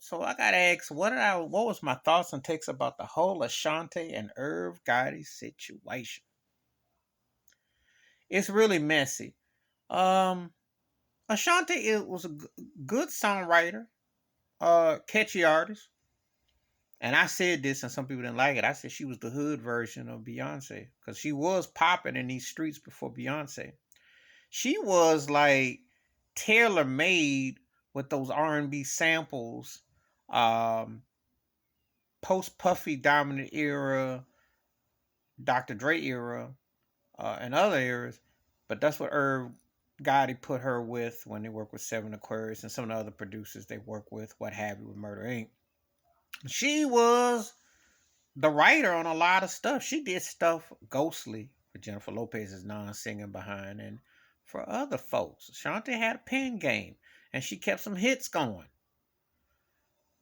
So I got asked, what was my thoughts and takes about the whole Ashanti and Irv Gotti situation? It's really messy. Um, Ashanti was a good songwriter, catchy artist. And I said this, and some people didn't like it. I said she was the hood version of Beyonce because she was popping in these streets before Beyonce. She was like tailor made with those R&B samples, um, post Puffy Dominant era, Dr. Dre era, and other eras. But that's what Irv Gotti put her with when they worked with Seven Aquarius and some of the other producers they work with, what have you, with Murder Inc. She was the writer on a lot of stuff. She did stuff ghostly for Jennifer Lopez's non-singing behind, and for other folks. Shanti had a pen game, and she kept some hits going.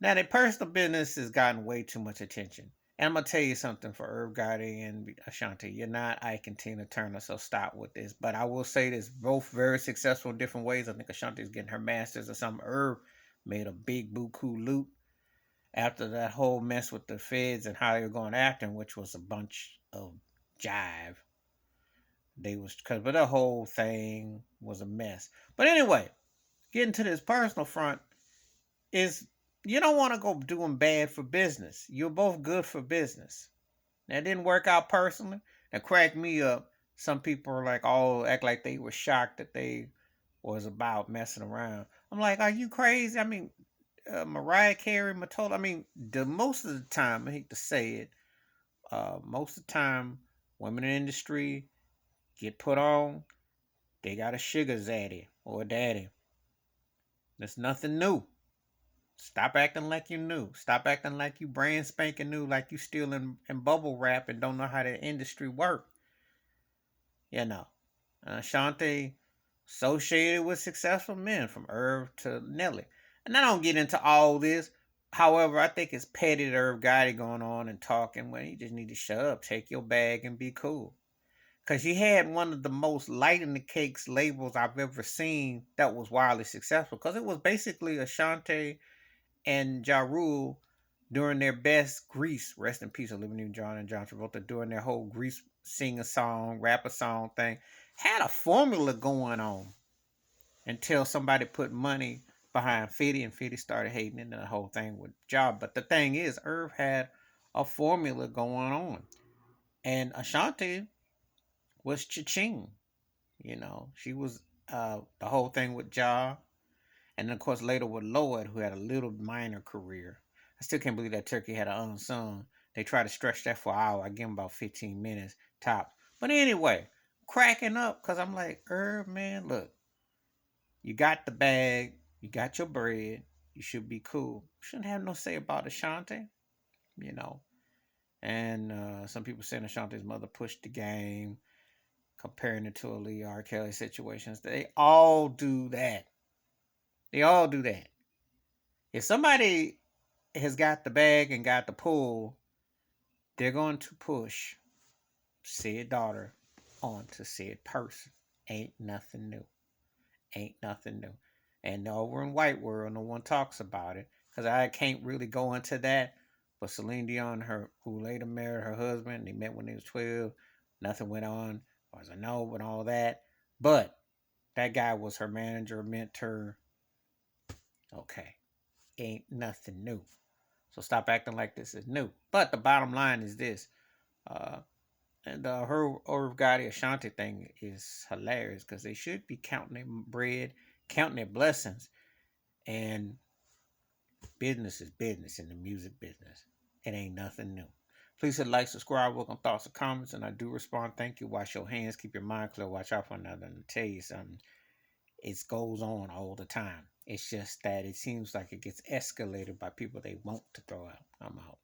Now, their personal business has gotten way too much attention. And I'm gonna tell you something for Irv Gotti and Ashanti. You're not Ike and Tina Turner, so stop with this. But I will say this: both very successful in different ways. I think Ashanti's getting her masters or something. Irv made a big buku loot after that whole mess with the feds and how they were going after him, which was a bunch of jive. They was cause but the whole thing was a mess. But anyway, getting to this personal front is you don't want to go doing bad for business. You're both good for business. That didn't work out personally. That cracked me up. Some people are like, oh, act like they were shocked that they was about messing around. I'm like, are you crazy? I mean, Mariah Carey, Matola. I mean, the most of the time, I hate to say it, most of the time, women in the industry get put on. They got a sugar zaddy or a daddy. That's nothing new. Stop acting like you knew. Stop acting like you brand spanking new, like you still in bubble wrap and don't know how the industry work. You know, Ashanti associated with successful men from Irv to Nelly. And I don't get into all this. However, I think it's petty that Irv Gotti going on and talking when you just need to shut up, take your bag, and be cool. Because she had one of the most light in the cakes labels I've ever seen that was wildly successful. Because it was basically Ashanti and Ja Rule during their best Grease, rest in peace, Olivia Newton-John and John Travolta, during their whole Grease sing a song, rap a song thing, had a formula going on until somebody put money behind 50 and 50 started hating into the whole thing with Ja. But the thing is, Irv had a formula going on. And Ashanti was cha-ching. You know, she was the whole thing with Ja. And then, of course, later with Lloyd, who had a little minor career. I still can't believe that Turkey had an unsung. They tried to stretch that for an hour. I give them about 15 minutes tops. But anyway, cracking up because I'm like, Herb, man, look, you got the bag, you got your bread, you should be cool. You shouldn't have no say about Ashanti, you know. And some people saying Ashanti's mother pushed the game, comparing it to a Lee R. Kelly situations. They all do that. They all do that. If somebody has got the bag and got the pull, they're going to push said daughter onto said person. Ain't nothing new. Ain't nothing new. And over in White World, no one talks about it because I can't really go into that. But Celine Dion, her who later married her husband, they met when they was 12. Nothing went on, as I know, and all that. But that guy was her manager, mentor. Okay, ain't nothing new. So stop acting like this is new. But the bottom line is this. Uh, and her Irv Gotti Ashanti thing is hilarious because they should be counting their bread, counting their blessings, and business is business in the music business. It ain't nothing new. Please hit like, subscribe, welcome thoughts and comments, and I do respond. Thank you. Wash your hands, keep your mind clear, watch out for another. And tell you something, it goes on all the time. It's just that it seems like it gets escalated by people they want to throw out. I'm out.